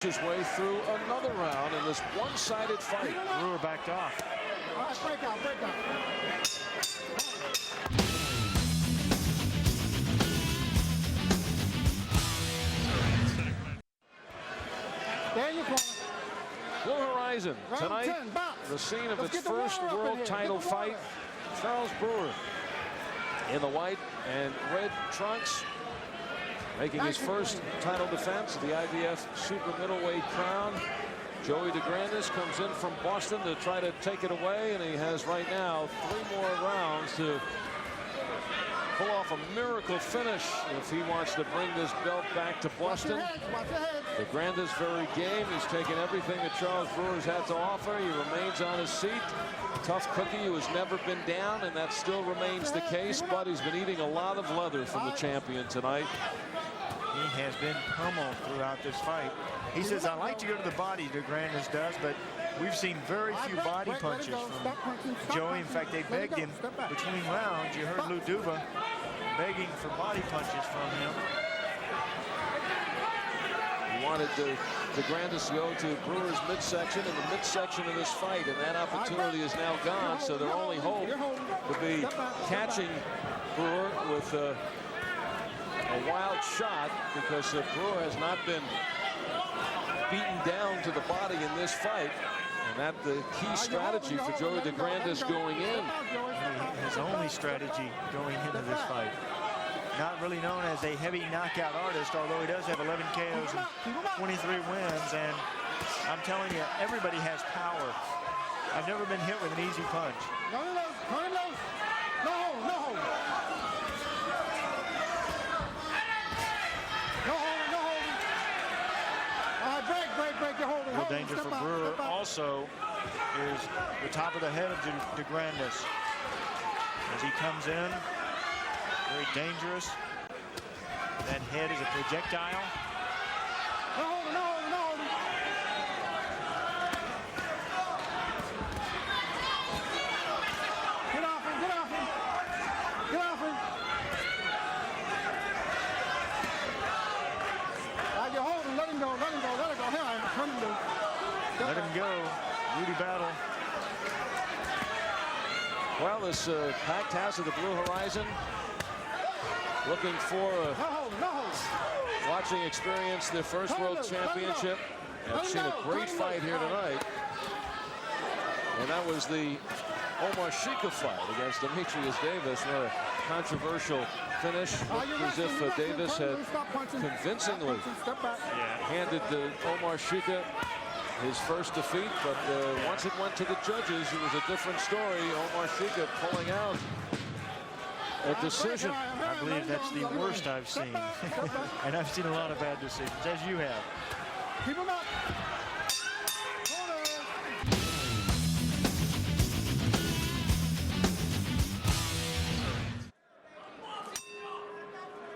His way through another round in this one-sided fight. Brewer backed off. All right, break out. There you go. Blue Horizon tonight, the scene of its first world title fight. Charles Brewer in the white and red trunks, making his first title defense of the IBF Super Middleweight crown. Joey DeGrandis comes in from Boston to try to take it away, and he has right now 3 more rounds to pull off a miracle finish if he wants to bring this belt back to Boston. DeGrandis very game. He's taken everything that Charles Brewer's had to offer. He remains on his seat. Tough cookie who has never been down, and that still remains the case, but he's been eating a lot of leather from the champion tonight. He has been pummeled throughout this fight. He says, I like to go to the body, DeGrandis does, but we've seen very few body punches from Joey. In fact, they begged him between rounds. You heard Lou Duva begging for body punches from him. He wanted DeGrandis to go to Brewer's midsection in the midsection of this fight, and that opportunity is now gone, so their only hope would be catching Brewer with a wild shot, because Brewer has not been beaten down to the body in this fight, and that's the key strategy for Joey DeGrandis going in. His only strategy going into this fight. Not really known as a heavy knockout artist, although he does have 11 KOs and 23 wins, and I'm telling you, everybody has power. I've never been hit with an easy punch. Real danger for Brewer also is the top of the head of DeGrandis. As he comes in, very dangerous. That head is a projectile. Get off him. You hold him, let him go. Let him go. Rudy Battle. Well, this packed house of the Blue Horizon looking for a watching experience, their first world championship. I've seen a great fight here tonight, and that was the Omar Shika fight against Demetrius Davis, where a controversial finish. Looked as if Davis had convincingly handed Omar Shika his first defeat, but once it went to the judges, it was a different story. Omar Shika pulling out a decision. I believe that's the worst I've seen. And I've seen a lot of bad decisions, as you have. Keep him up.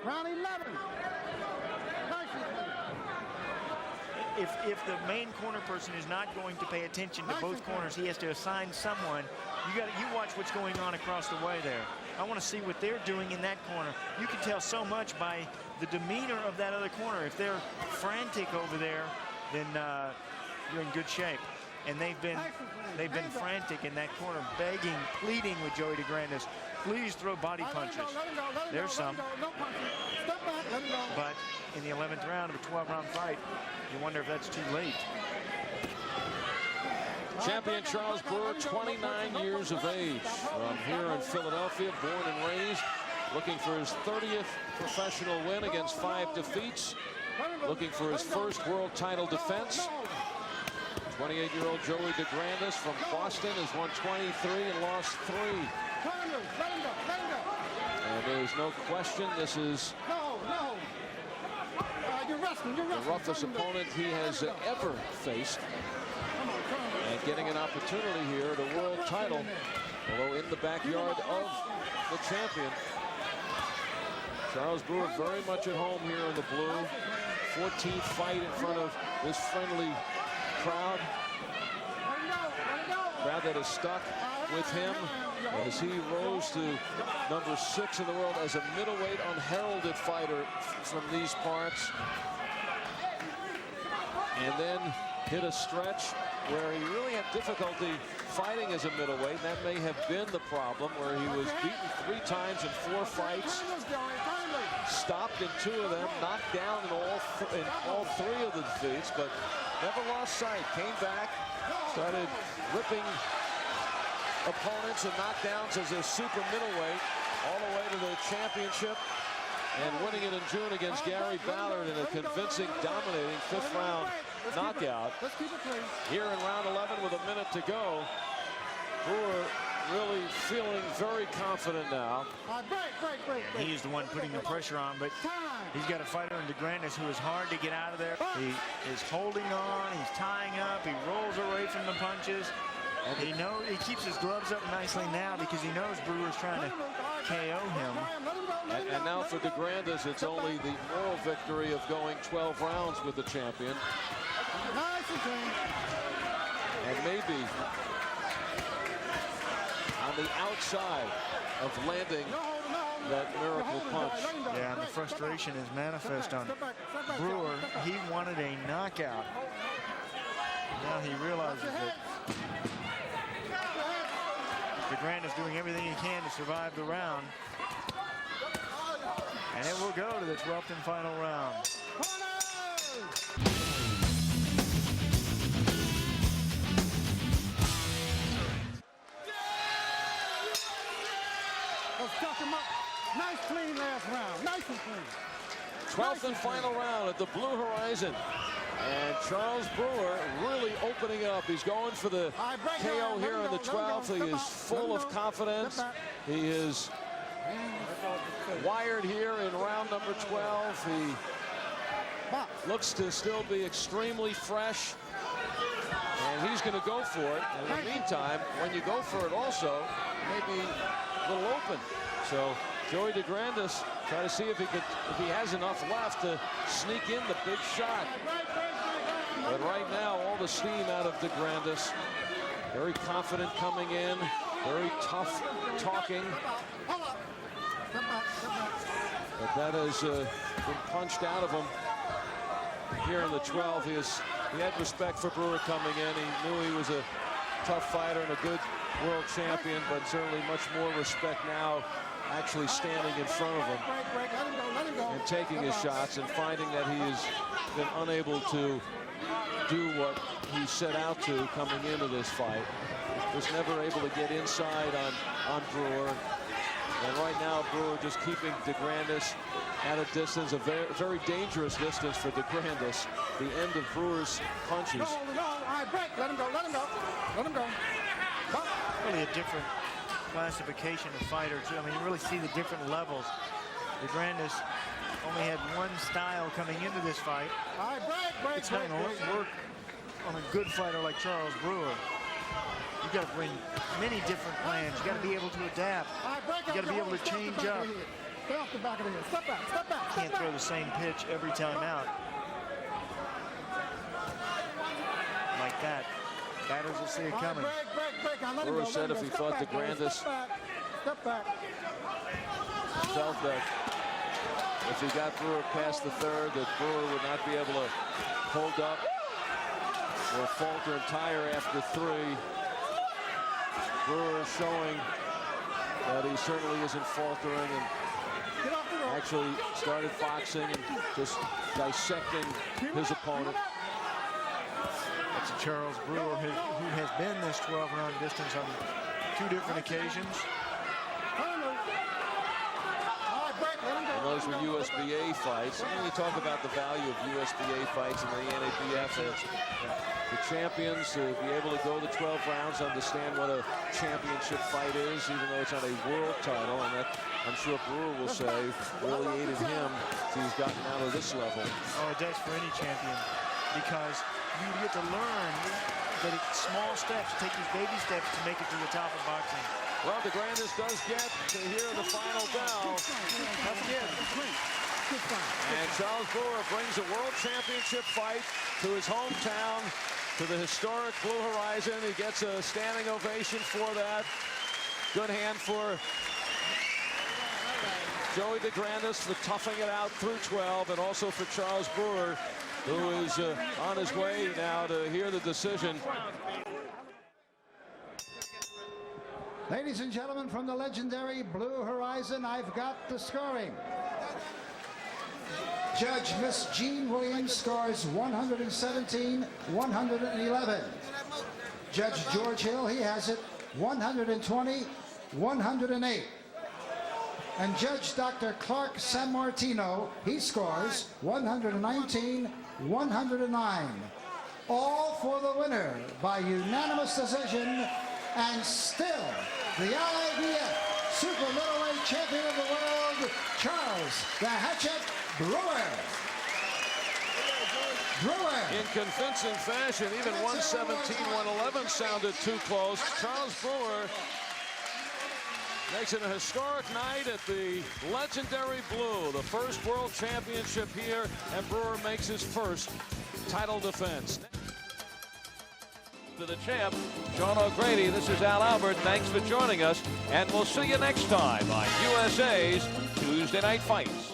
Round 11. If the main corner person is not going to pay attention to both corners, he has to assign someone. You watch what's going on across the way there. I want to see what they're doing in that corner. You can tell so much by the demeanor of that other corner. If they're frantic over there, then you're in good shape. And they've been frantic in that corner, begging, pleading with Joey DeGrandis. Please throw body punches. There's some. But in the 11th round of a 12-round fight, you wonder if that's too late. Champion Charles Brewer, 29 years of age, from here in Philadelphia, born and raised, looking for his 30th professional win against 5 defeats, looking for his first world title defense. 28-year-old Joey DeGrandis from Boston has won 23 and lost 3. And there's no question this is the roughest opponent he has ever faced. And getting an opportunity here at a world title, although in the backyard of the champion. Charles Brewer very much at home here in the blue. 14th fight in front of this friendly crowd. Crowd that is stuck with him as he rose to number 6 in the world as a middleweight unheralded fighter from these parts. and then hit a stretch where he really had difficulty fighting as a middleweight. And that may have been the problem, where he was beaten 3 times in 4 fights, stopped in 2 of them, knocked down in all 3 of the defeats, but never lost sight. Came back, started ripping opponents and knockdowns as a super middleweight all the way to the championship, and winning it in June against Gary Ballard in a convincing, dominating 5th round knockout. Here in round 11 with a minute to go, Brewer really feeling very confident now. And he is the one putting the pressure on, but he's got a fighter in DeGrandis who is hard to get out of there. He is holding on, he's tying up, he rolls away from the punches. And he keeps his gloves up nicely now because he knows Brewer's trying to KO him. And now for DeGrandis, it's only the moral victory of going 12 rounds with the champion. And maybe on the outside of landing that miracle punch. Yeah, and the frustration is manifest on Brewer. He wanted a knockout. Now he realizes that DeGrandis doing everything he can to survive the round. And it will go to the 12th and final round. Nice clean last round. Nice and clean. 12th and final round at the Blue Horizon. And Charles Brewer really opening it up. He's going for the KO here on the 12th. He is full of confidence. He is wired here in round number 12. He looks to still be extremely fresh. And he's going to go for it. And in the meantime, when you go for it also, maybe a little open. So Joey DeGrandis try to see if he has enough left to sneak in the big shot. But right now, all the steam out of DeGrandis. Very confident coming in, very tough talking. But that has been punched out of him here in the 12. He had respect for Brewer coming in. He knew he was a tough fighter and a good world champion, but certainly much more respect now actually standing in front of him and taking his shots and finding that he has been unable to do what he set out to coming into this fight. Was never able to get inside on Brewer. And right now, Brewer just keeping DeGrandis at a distance, a very, very dangerous distance for DeGrandis. The end of Brewer's punches. Let him go, let him go, let him go. Really a different classification of fighters. I mean, you really see the different levels. DeGrandis only had one style coming into this fight. It's not going to work on a good fighter like Charles Brewer. You got to bring many different plans. You got to be able to adapt. You got to be able to change up. Stay off the back of the head. Step back, step back. Can't throw the same pitch every time out. Like that. Batters will see it coming. Brewer said if he fought DeGrandis, felt that if he got Brewer past the 3rd, that Brewer would not be able to hold up or falter and tire after 3. Brewer is showing that he certainly isn't faltering and actually started boxing and just dissecting his opponent. That's Charles Brewer, who has been this 12-round distance on 2 different occasions. And those were USBA fights. And when you talk about the value of USBA fights and the NABF, the champions to be able to go the 12 rounds, understand what a championship fight is, even though it's not a world title, and that I'm sure Brewer will say really aided him as he's gotten out of this level. Oh, it does for any champion, because you get to learn that it's small steps, take these baby steps to make it to the top of boxing. Well, DeGrandis does get to hear the final bell. And Charles Brewer brings a world championship fight to his hometown, to the historic Blue Horizon. He gets a standing ovation for that. Good hand for Joey DeGrandis for toughing it out through 12, and also for Charles Brewer who is on his way now to hear the decision. Ladies and gentlemen, from the legendary Blue Horizon, I've got the scoring. Judge Miss Jean Williams scores 117-111. Judge George Hill, he has it 120-108. And Judge Dr. Clark Sammartino, he scores 119-109. All for the winner by unanimous decision, and still the IBF Super Middleweight Champion of the World, Charles the Hatchet Brewer. In convincing fashion, even 117-111 sounded too close. Charles Brewer makes it a historic night at the legendary Blue, the first world championship here, and Brewer makes his first title defense. To the champ, Sean O'Grady, this is Al Albert. Thanks for joining us, and we'll see you next time on USA's Tuesday Night Fights.